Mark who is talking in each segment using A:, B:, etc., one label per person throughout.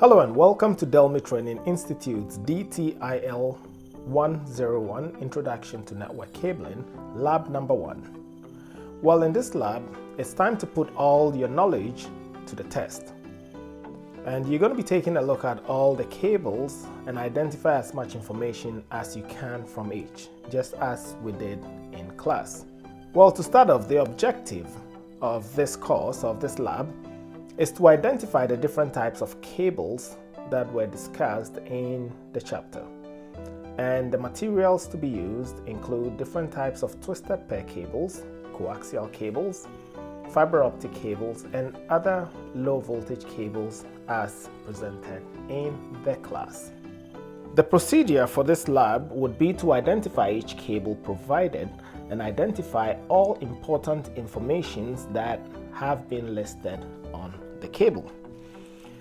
A: Hello and welcome to Delmi Training Institute's DTIL 101 Introduction to Network Cabling, lab number 1. Well, in this lab, it's time to put all your knowledge to the test. And you're going to be taking a look at all the cables and identify as much information as you can from each, just as we did in class. Well, to start off, the objective of this course, of this lab, is to identify the different types of cables that were discussed in the chapter. And the materials to be used include different types of twisted pair cables, coaxial cables, fiber optic cables, and other low voltage cables as presented in the class. The procedure for this lab would be to identify each cable provided and identify all important informations that have been listed on the cable.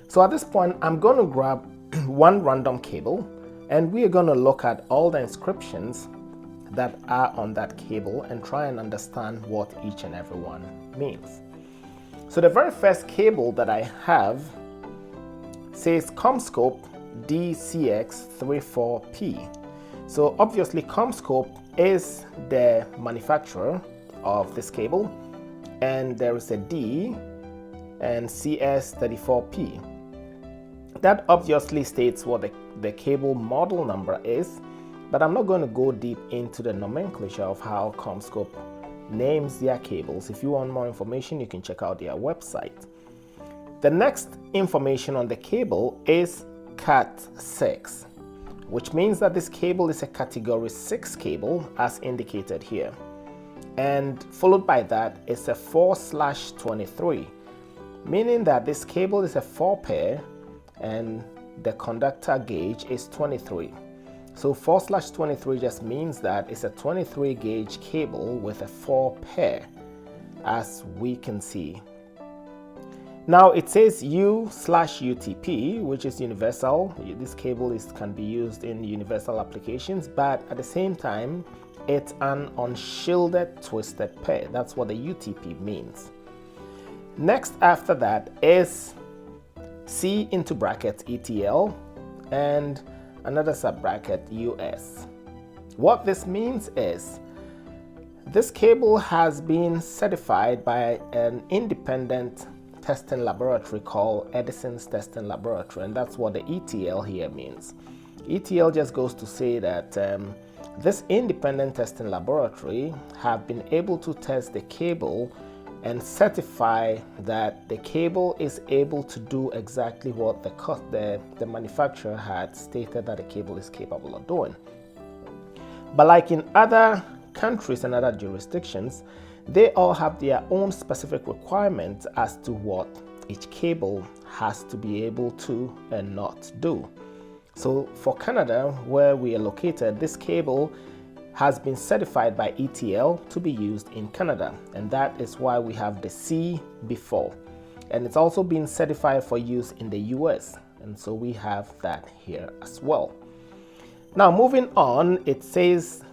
A: So at this point, I'm going to grab one random cable and we are going to look at all the inscriptions that are on that cable and try and understand what each and every one means. So the very first cable that I have says CommScope DCX34P. So obviously CommScope is the manufacturer of this cable, and there is a D and CS34P. That obviously states what the cable model number is, but I'm not going to go deep into the nomenclature of how CommScope names their cables. If you want more information, you can check out their website. The next information on the cable is Cat6, which means that this cable is a category 6 cable as indicated here. And followed by that is a 4/23, meaning that this cable is a 4 pair and the conductor gauge is 23. So 4/23 just means that it's a 23 gauge cable with a 4 pair, as we can see. Now it says U/UTP, which is universal. This cable can be used in universal applications, but at the same time, it's an unshielded twisted pair. That's what the UTP means. Next after that is C into brackets ETL and another sub-bracket US. What this means is this cable has been certified by an independent testing laboratory called Edison's Testing Laboratory, and that's what the ETL here means. ETL just goes to say that this independent testing laboratory have been able to test the cable and certify that the cable is able to do exactly what the manufacturer had stated that the cable is capable of doing. But like in other countries and other jurisdictions, they all have their own specific requirements as to what each cable has to be able to and not do. So for Canada, where we are located, this cable has been certified by ETL to be used in Canada, and that is why we have the C before. And it's also been certified for use in the US, and so we have that here as well. Now moving on, it says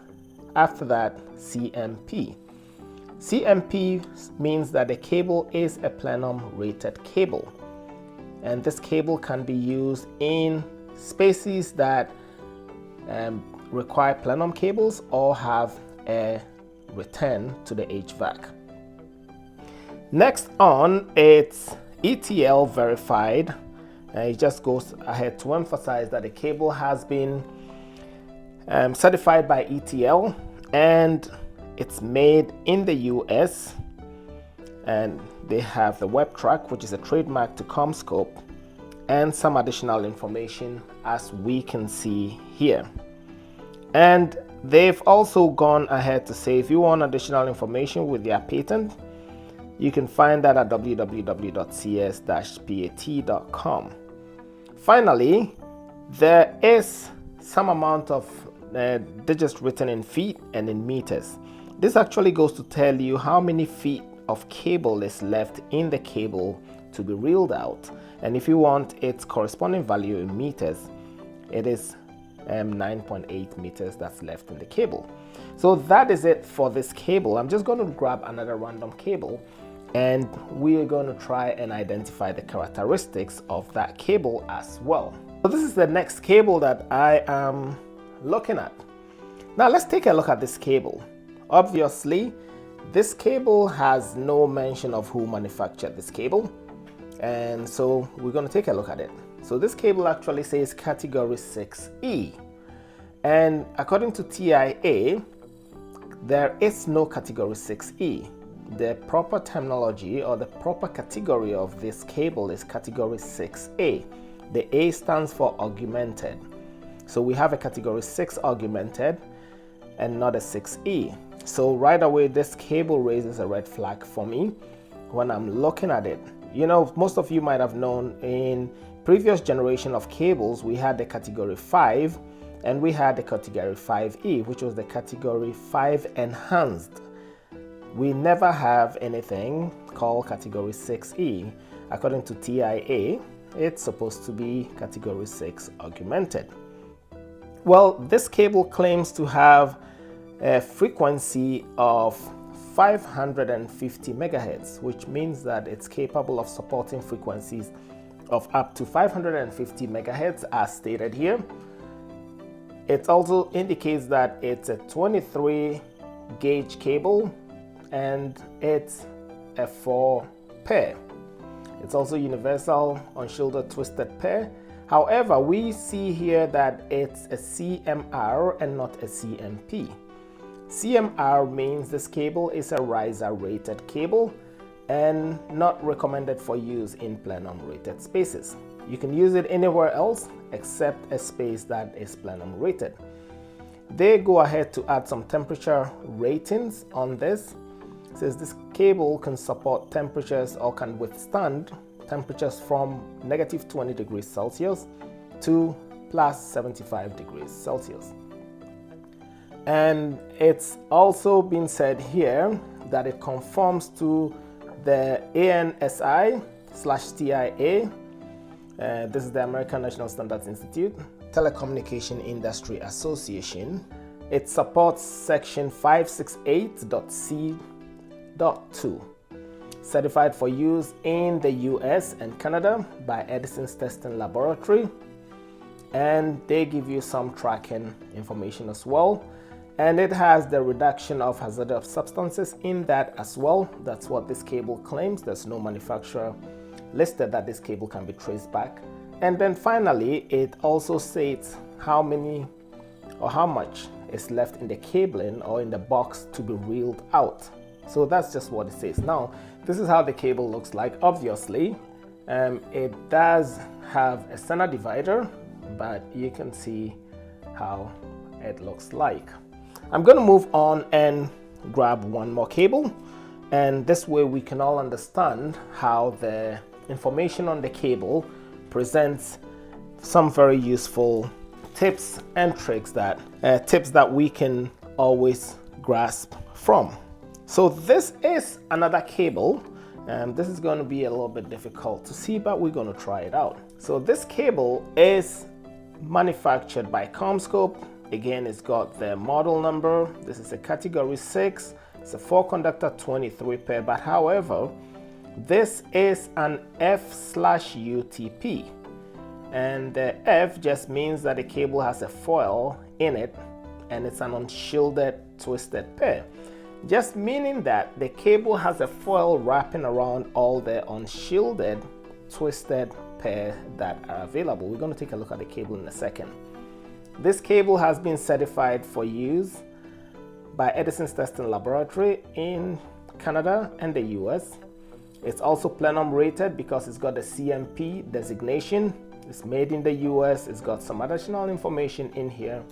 A: after that CMP. CMP means that the cable is a plenum rated cable, and this cable can be used in spaces that require plenum cables or have a return to the HVAC. Next on, it's ETL verified, and it just goes ahead to emphasize that the cable has been certified by ETL and it's made in the US, and they have the web track, which is a trademark to CommScope, and some additional information as we can see here. And they've also gone ahead to say if you want additional information with their patent, you can find that at www.cs-pat.com. Finally, there is some amount of digits written in feet and in meters. This actually goes to tell you how many feet of cable is left in the cable to be reeled out. And if you want its corresponding value in meters, it is 9.8 meters that's left in the cable. So that is it for this cable. I'm just going to grab another random cable and we are going to try and identify the characteristics of that cable as well. So this is the next cable that I am looking at. Now let's take a look at this cable. Obviously, this cable has no mention of who manufactured this cable, and so we're going to take a look at it. So this cable actually says category 6E, and according to TIA, there is no category 6E. The proper terminology or the proper category of this cable is category 6A. The A stands for augmented. So we have a category 6 augmented and not a 6E. So right away, this cable raises a red flag for me when I'm looking at it. You know, most of you might have known in previous generation of cables, we had the category 5 and we had the category 5E, which was the category 5 enhanced. We never have anything called category 6E. According to TIA, it's supposed to be category 6 augmented. Well, this cable claims to have a frequency of 550 megahertz, which means that it's capable of supporting frequencies of up to 550 megahertz as stated here. It also indicates that it's a 23 gauge cable and it's a 4 pair. It's also universal unshielded twisted pair. However, we see here that it's a CMR and not a CMP. CMR means this cable is a riser rated cable and not recommended for use in plenum rated spaces. You can use it anywhere else except a space that is plenum rated. They go ahead to add some temperature ratings on this. It says this cable can support temperatures or can withstand temperatures from negative 20 degrees Celsius to plus 75 degrees Celsius. And it's also been said here that it conforms to the ANSI/TIA. This is the American National Standards Institute, Telecommunication Industry Association. It supports section 568.C.2, certified for use in the US and Canada by Edison's Testing Laboratory. And they give you some tracking information as well. And it has the reduction of hazardous substances in that as well. That's what this cable claims. There's no manufacturer listed that this cable can be traced back. And then finally, it also states how many or how much is left in the cabling or in the box to be reeled out. So that's just what it says. Now, this is how the cable looks like. Obviously, it does have a center divider, but you can see how it looks like. I'm going to move on and grab one more cable, and this way we can all understand how the information on the cable presents some very useful tips and tricks that we can always grasp from. So this is another cable, and this is going to be a little bit difficult to see, but we're going to try it out. So this cable is manufactured by CommScope. Again, it's got the model number. This is a category 6. It's a 4-conductor 23 pair, but however, this is an F/UTP. And the F just means that the cable has a foil in it and it's an unshielded twisted pair. Just meaning that the cable has a foil wrapping around all the unshielded twisted pair that are available. We're going to take a look at the cable in a second. This cable has been certified for use by Edison's Testing Laboratory in Canada and the US. It's also plenum rated because it's got the CMP designation. It's made in the US. It's got some additional information in here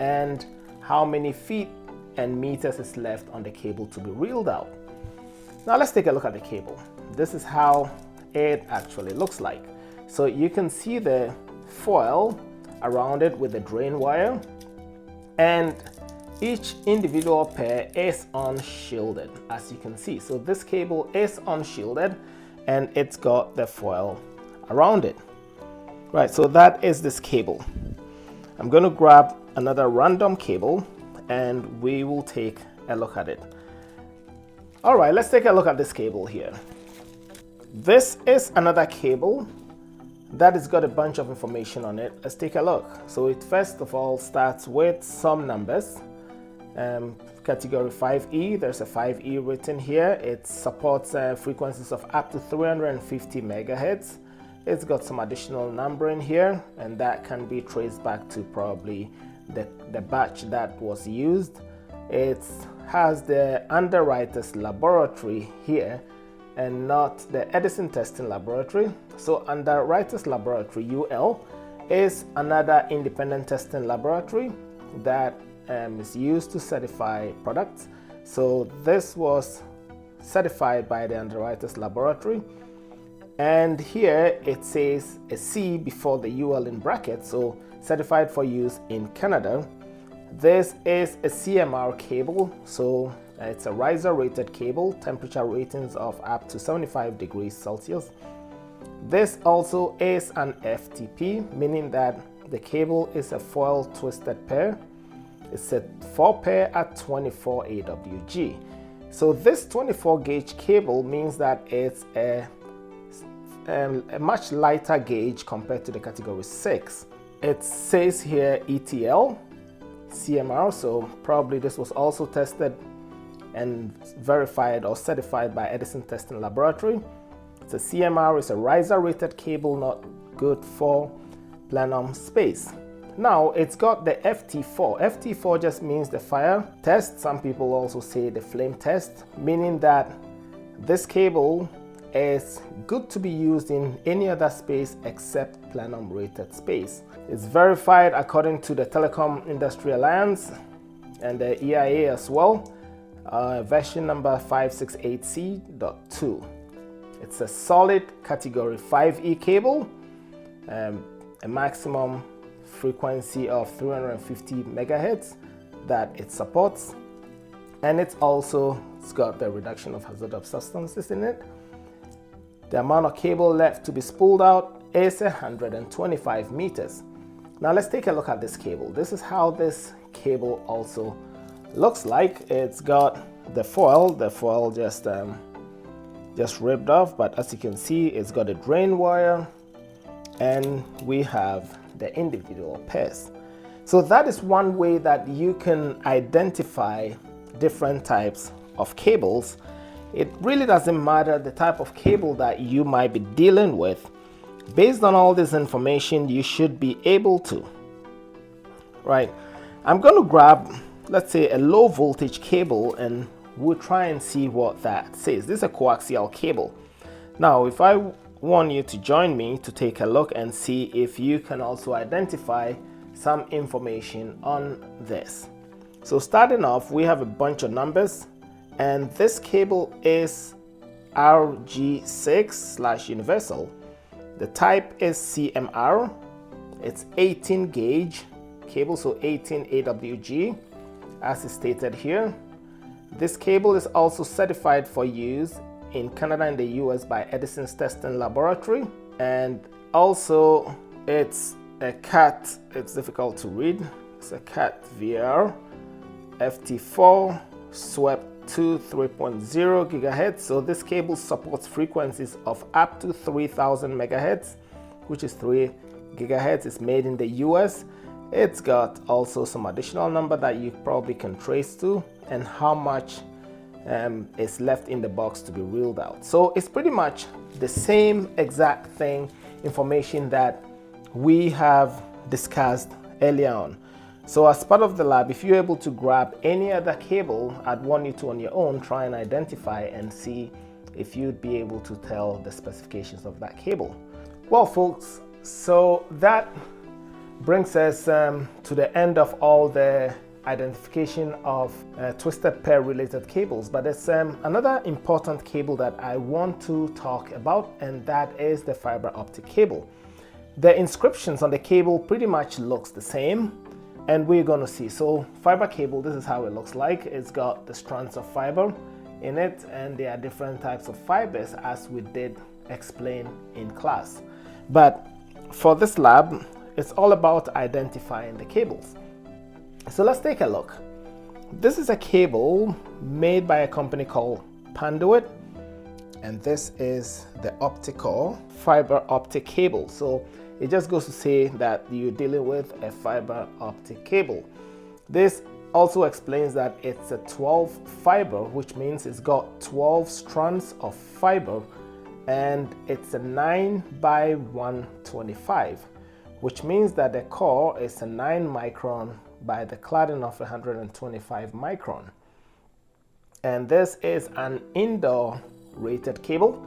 A: and how many feet and meters is left on the cable to be reeled out. Now let's take a look at the cable. This is how it actually looks like. So you can see the foil around it with the drain wire, and each individual pair is unshielded, as you can see. So this cable is unshielded and it's got the foil around it. Right, so that is this cable. I'm going to grab another random cable and we will take a look at it. All right, let's take a look at this cable here. This is another cable that has got a bunch of information on it. Let's take a look. So it first of all starts with some numbers. Category 5E, there's a 5E written here. It supports frequencies of up to 350 megahertz. It's got some additional numbering here, and that can be traced back to probably the batch that was used. It has the underwriter's laboratory here and not the Edison testing laboratory. So underwriter's laboratory, UL, is another independent testing laboratory that is used to certify products. So this was certified by the underwriter's laboratory, and here it says a C before the UL in brackets, so certified for use in Canada. This is a CMR cable, so it's a riser rated cable, temperature ratings of up to 75 degrees Celsius. This also is an FTP, meaning that the cable is a foil twisted pair. It's a 4 pair at 24 AWG. So this 24 gauge cable means that it's a much lighter gauge compared to the category 6. It says here ETL, CMR, so probably this was also tested and verified or certified by Edison Testing Laboratory. It's a CMR, it's a riser rated cable, not good for plenum space. Now it's got the FT4. FT4 just means the fire test. Some people also say the flame test, meaning that this cable is good to be used in any other space except plenum rated space. It's verified according to the Telecom Industry Alliance and the EIA as well, version number 568C.2. It's a solid category 5E cable, a maximum frequency of 350 megahertz that it supports, and it's got the reduction of hazardous substances in it. The amount of cable left to be spooled out is 125 meters. Now let's take a look at this cable. This is how this cable also looks like. It's got the foil just ripped off, but as you can see, it's got a drain wire, and we have the individual pairs. So that is one way that you can identify different types of cables. It really doesn't matter the type of cable that you might be dealing with. Based on all this information, you should be able to. Right, I'm going to grab, let's say, a low voltage cable, and we'll try and see what that says. This is a coaxial cable. Now, if I want you to join me to take a look and see if you can also identify some information on this. So starting off, we have a bunch of numbers, and this cable is RG6/universal. The type is CMR. It's 18 gauge cable, so 18 AWG as is stated here. This cable is also certified for use in Canada and the US by Edison's Testing Laboratory, and also it's a CAT, it's difficult to read, it's a CAT VR FT4 swept to 3.0 gigahertz. So this cable supports frequencies of up to 3000 megahertz, which is 3 gigahertz. It's made in the US. It's got also some additional number that you probably can trace to, and how much is left in the box to be reeled out. So it's pretty much the same exact thing, information that we have discussed earlier on. So as part of the lab, if you're able to grab any other cable, I'd want you to on your own try and identify and see if you'd be able to tell the specifications of that cable. Well folks, so that brings us to the end of all the identification of twisted pair related cables, but there's another important cable that I want to talk about, and that is the fiber optic cable. The inscriptions on the cable pretty much looks the same, and we're going to see. So fiber cable, this is how it looks like. It's got the strands of fiber in it, and there are different types of fibers as we did explain in class. But for this lab, it's all about identifying the cables. So let's take a look. This is a cable made by a company called conduit, and this is the optical fiber optic cable. So it just goes to say that you're dealing with a fiber optic cable. This also explains that it's a 12 fiber, which means it's got 12 strands of fiber, and it's a 9 by 125, which means that the core is a 9 micron by the cladding of 125 micron. And this is an indoor rated cable,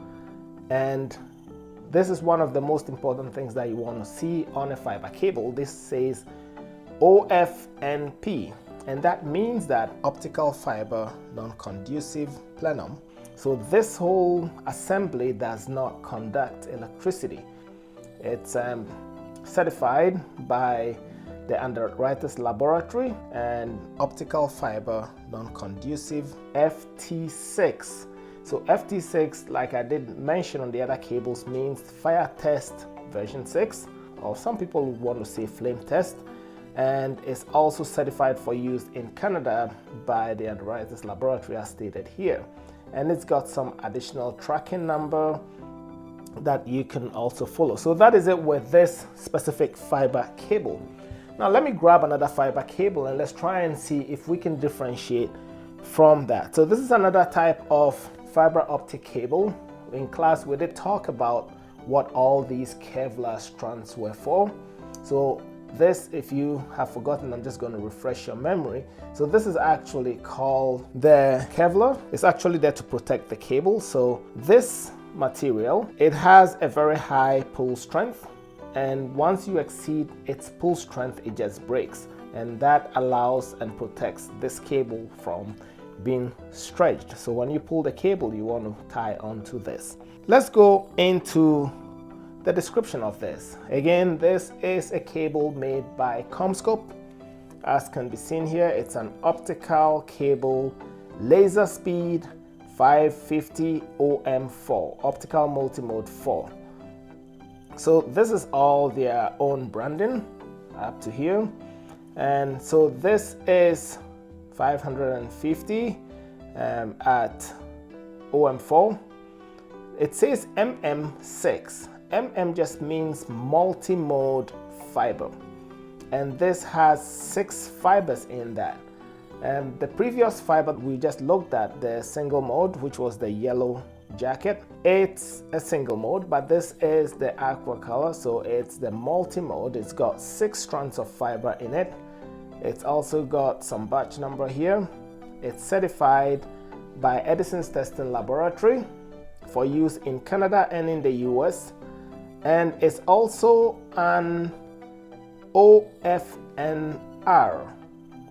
A: and this is one of the most important things that you want to see on a fiber cable. This says OFNP, and that means that optical fiber non-conducive plenum. So this whole assembly does not conduct electricity. It's certified by the Underwriters Laboratory and optical fiber non-conducive FT6. So FT6, like I did mention on the other cables, means fire test version 6, or some people want to say flame test, and is also certified for use in Canada by the Underwriters Laboratory as stated here. And it's got some additional tracking number that you can also follow. So that is it with this specific fiber cable. Now let me grab another fiber cable and let's try and see if we can differentiate from that. So this is another type of fiber optic cable. In class we did talk about what all these Kevlar strands were for. So this, if you have forgotten, I'm just going to refresh your memory. So this is actually called the Kevlar. It's actually there to protect the cable. So this material, it has a very high pull strength, and once you exceed its pull strength, it just breaks, and that allows and protects this cable from being stretched. So when you pull the cable, you want to tie onto this. Let's go into the description of this. Again, this is a cable made by CommScope. As can be seen here, it's an optical cable, laser speed 550 OM4, optical multimode 4. So this is all their own branding up to here. And so this is 550 at OM4. It says MM6. MM just means multi-mode fiber, and this has 6 fibers in that. The previous fiber we just looked at, the single mode, which was the yellow jacket, it's a single mode, but this is the aqua color, so it's the multi-mode. It's got 6 strands of fiber in it. It's also got some batch number here. It's certified by Edison's Testing Laboratory for use in Canada and in the US, and it's also an OFNR.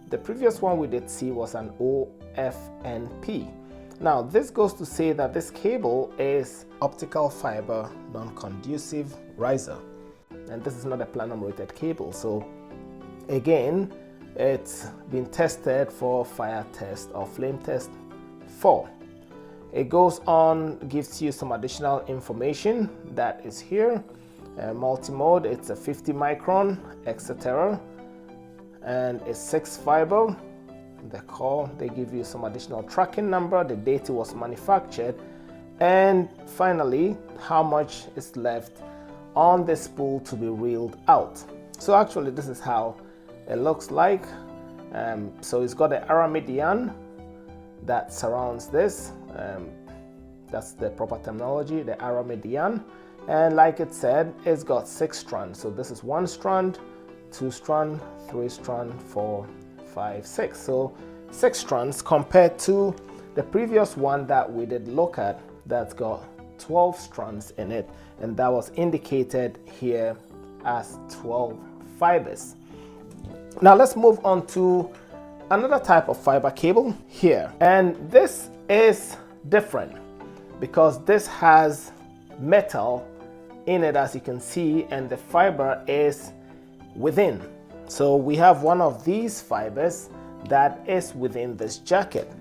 A: The previous one we did see was an OFNP. Now this goes to say that this cable is optical fiber non-conducive riser, and this is not a plenum rated cable. So again, it's been tested for fire test or flame test 4. It goes on, gives you some additional information that is here. Multi-mode, it's a 50 micron, etc. And it's 6 fiber. The core, they give you some additional tracking number, the date it was manufactured, and finally how much is left on the spool to be reeled out. So actually this is how it looks like. So it's got the aramid yarn that surrounds this. That's the proper terminology, the aramid yarn. And like it said, it's got 6 strands. So this is 1 strand, 2 strand, 3 strand, 4, 5, 6. So 6 strands compared to the previous one that we did look at that's got 12 strands in it, and that was indicated here as 12 fibers. Now let's move on to another type of fiber cable here, and this is different because this has metal in it, as you can see, and the fiber is within. So we have one of these fibers that is within this jacket.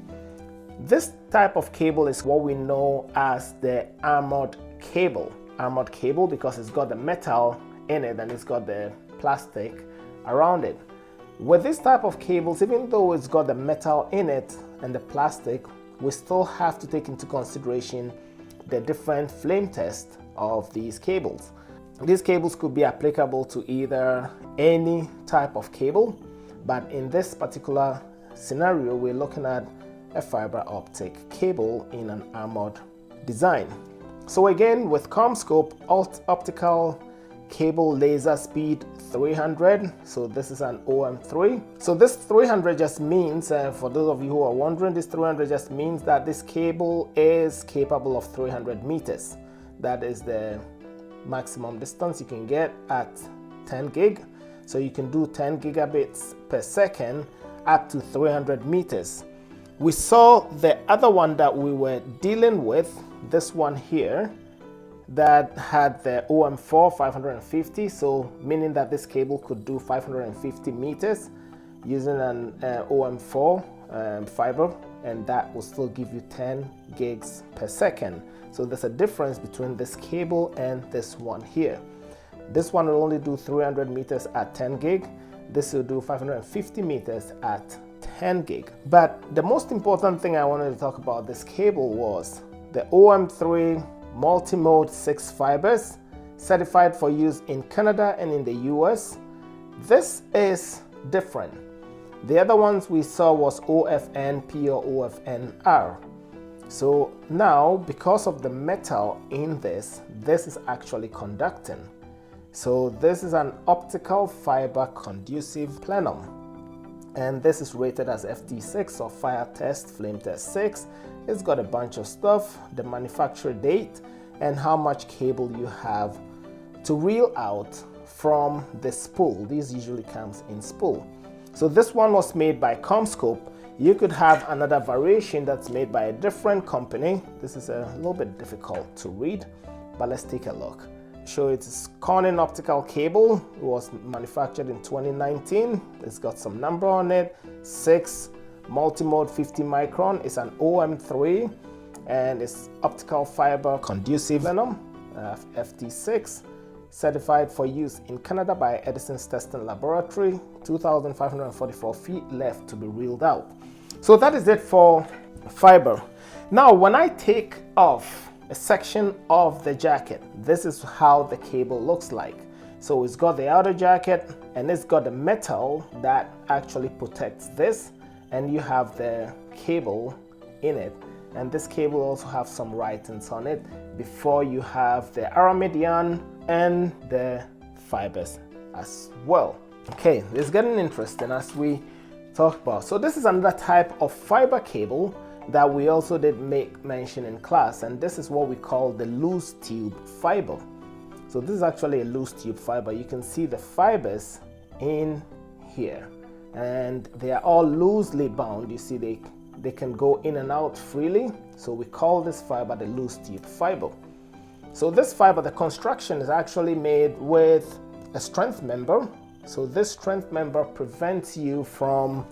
A: This type of cable is what we know as the armored cable. Armored cable because it's got the metal in it and it's got the plastic around it. With this type of cables, even though it's got the metal in it and the plastic, we still have to take into consideration the different flame tests of these cables. These cables could be applicable to either any type of cable, but in this particular scenario, we're looking at a fiber optic cable in an armored design. So again, with CommScope optical cable laser speed 300, so this is an OM3. So this 300 just means, for those of you who are wondering, this 300 just means that this cable is capable of 300 meters. That is the maximum distance you can get at 10 gig. So you can do 10 gigabits per second up to 300 meters. We saw the other one that we were dealing with, this one here, that had the OM4 550, so meaning that this cable could do 550 meters using an OM4 fiber, and that will still give you 10 gigs per second. So there's a difference between this cable and this one here. This one will only do 300 meters at 10 gig. This will do 550 meters at 10 gig. But the most important thing I wanted to talk about this cable was the OM3 multi-mode 6 fibers, certified for use in Canada and in the US. This is different. The other ones we saw was OFN-P or OFN-R. So now, because of the metal in this is actually conducting. So this is an optical fiber conducive plenum, and this is rated as FT6 or Fire Test Flame Test 6. It's got a bunch of stuff, the manufacture date, and how much cable you have to reel out from the spool. These usually comes in spool. So this one was made by CommScope. You could have another variation that's made by a different company. This is a little bit difficult to read, but let's take a look. So it's Corning optical cable. It was manufactured in 2019. It's got some number on it. 6 multi-mode 50 micron. It's an OM3 and it's optical fiber conducive plenum, FT6, certified for use in Canada by Edison's Testing Laboratory. 2,544 feet left to be reeled out. So that is it for fiber. Now, when I take off a section of the jacket, this is how the cable looks like. So it's got the outer jacket and it's got the metal that actually protects this, and you have the cable in it, and this cable also have some writings on it before you have the aramid yarn and the fibers as well. Okay, it's getting interesting as we talk about. So this is another type of fiber cable that we also did make mention in class, and this is what we call the loose tube fiber. So this is actually a loose tube fiber. You can see the fibers in here, and they are all loosely bound. You see they can go in and out freely, so we call this fiber the loose tube fiber. So this fiber, the construction is actually made with a strength member. So this strength member prevents you from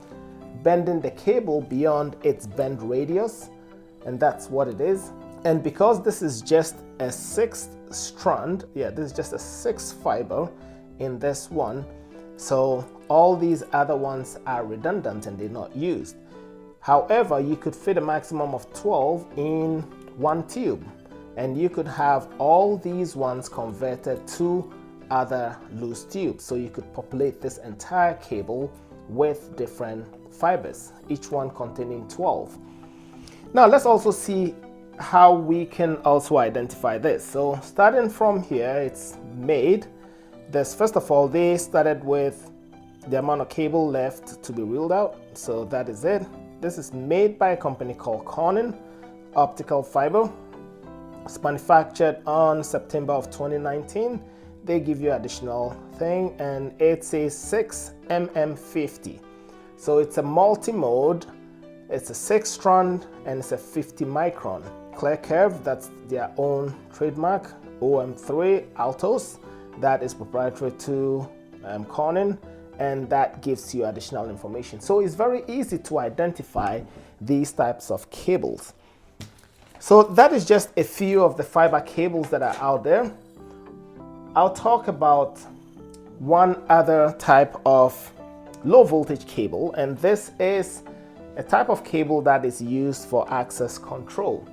A: bending the cable beyond its bend radius, and that's what it is. And because this is just a 6th strand, this is just a 6 fiber in this one, so all these other ones are redundant and they're not used. However, you could fit a maximum of 12 in one tube, and you could have all these ones converted to other loose tubes, so you could populate this entire cable with different fibers, each one containing 12. Now let's also see how we can also identify this. So starting from here, it's made. First of all, they started with the amount of cable left to be reeled out, so that is it. This is made by a company called Corning Optical Fiber. It's manufactured on September of 2019. They give you additional thing, and it's a 6mm50. So it's a multi-mode, it's a 6 strand, and it's a 50 micron. Clear curve, that's their own trademark. OM3 Altos, that is proprietary to Corning, and that gives you additional information. So it's very easy to identify these types of cables. So that is just a few of the fiber cables that are out there. I'll talk about one other type of low voltage cable, and this is a type of cable that is used for access control.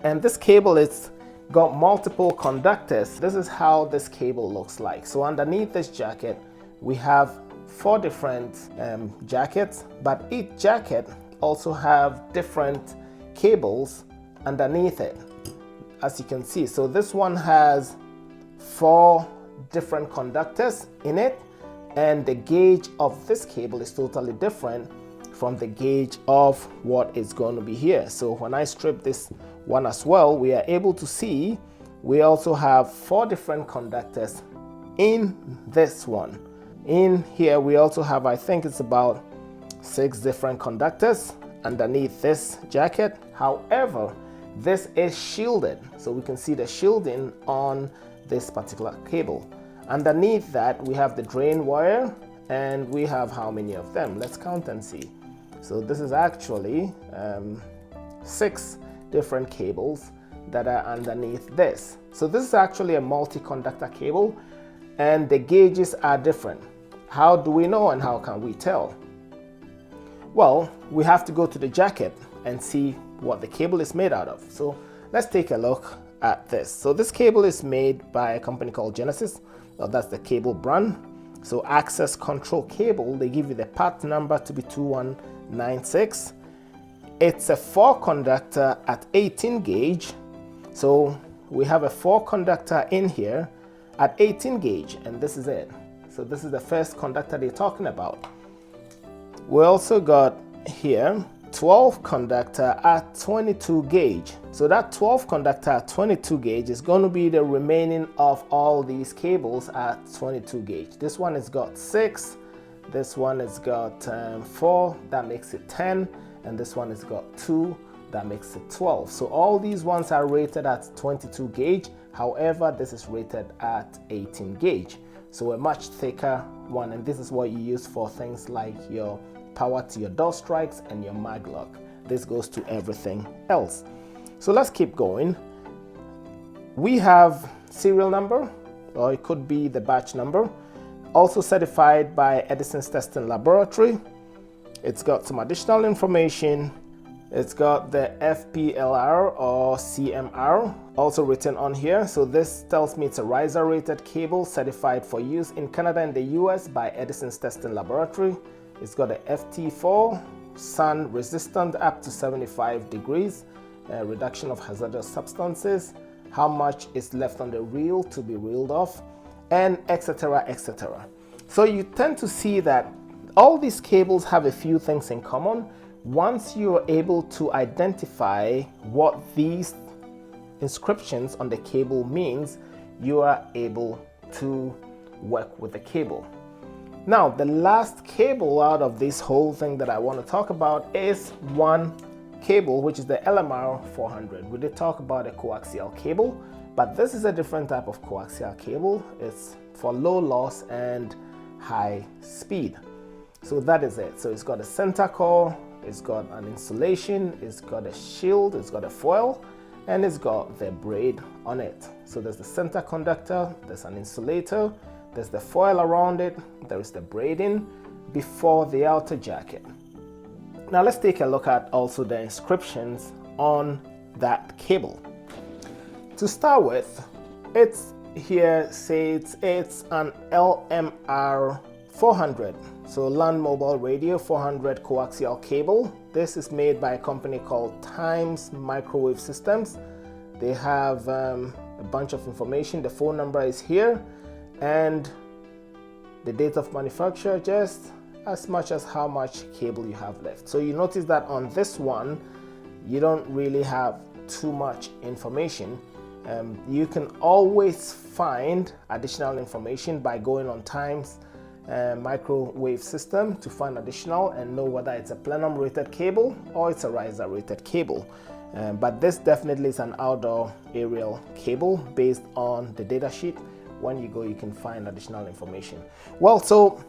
A: And this cable is got multiple conductors. This is how this cable looks like. So underneath this jacket, we have 4 different jackets, but each jacket also have different cables underneath it, as you can see. So this one has 4 different conductors in it, and the gauge of this cable is totally different from the gauge of what is going to be here. So when I strip this one as well, we are able to see we also have 4 different conductors in this one. In here we also have, I think it's about 6 different conductors underneath this jacket. However, this is shielded, so we can see the shielding on this particular cable. Underneath that we have the drain wire, and we have how many of them? Let's count and see. So this is actually 6 different cables that are underneath this. So this is actually a multi-conductor cable, and the gauges are different. How do we know, and how can we tell? Well, we have to go to the jacket and see what the cable is made out of. So let's take a look at this. So this cable is made by a company called Genesis. Well, that's the cable brand. So access control cable, they give you the part number to be 2196. It's a 4 conductor at 18 gauge. So we have a 4 conductor in here at 18 gauge, and this is it. So this is the first conductor they're talking about. We also got here 12 conductor at 22 gauge. So that 12 conductor at 22 gauge is going to be the remaining of all these cables at 22 gauge. This one has got 6, this one has got 4, that makes it 10, and this one has got 2, that makes it 12. So all these ones are rated at 22 gauge. However, this is rated at 18 gauge. So a much thicker one, and this is what you use for things like your power to your door strikes and your mag lock. This goes to everything else. So let's keep going. We have serial number, or it could be the batch number, also certified by Edison's Testing Laboratory. It's got some additional information. It's got the FPLR or CMR also written on here. So this tells me it's a riser rated cable certified for use in Canada and the US by Edison's Testing Laboratory. It's got a FT4, sun resistant up to 75 degrees, reduction of hazardous substances, how much is left on the reel to be reeled off, and etc, etc. So you tend to see that all these cables have a few things in common. Once you're able to identify what these inscriptions on the cable means, you are able to work with the cable. Now, the last cable out of this whole thing that I want to talk about is one cable, which is the LMR 400. We did talk about a coaxial cable, but this is a different type of coaxial cable. It's for low loss and high speed. So that is it. So it's got a center core, it's got an insulation, it's got a shield, it's got a foil, and it's got the braid on it. So there's the center conductor, there's an insulator, there's the foil around it, there is the braiding before the outer jacket. Now let's take a look at also the inscriptions on that cable. To start with, it's here says it's an LMR 400, so Land Mobile Radio 400 coaxial cable. This is made by a company called Times Microwave Systems. They have a bunch of information. The phone number is here, and the date of manufacture, just as much as how much cable you have left. So you notice that on this one, you don't really have too much information. You can always find additional information by going on Times microwave system to find additional and know whether it's a plenum rated cable or it's a riser rated cable. But this definitely is an outdoor aerial cable based on the data sheet. When you go, you can find additional information. Well, so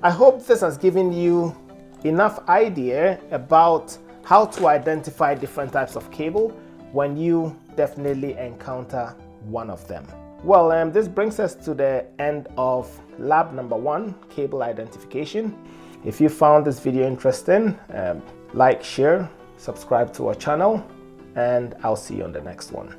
A: I hope this has given you enough idea about how to identify different types of cable when you definitely encounter one of them. Well, this brings us to the end of lab number 1, cable identification. If you found this video interesting, Like, share, subscribe to our channel, and I'll see you on the next one.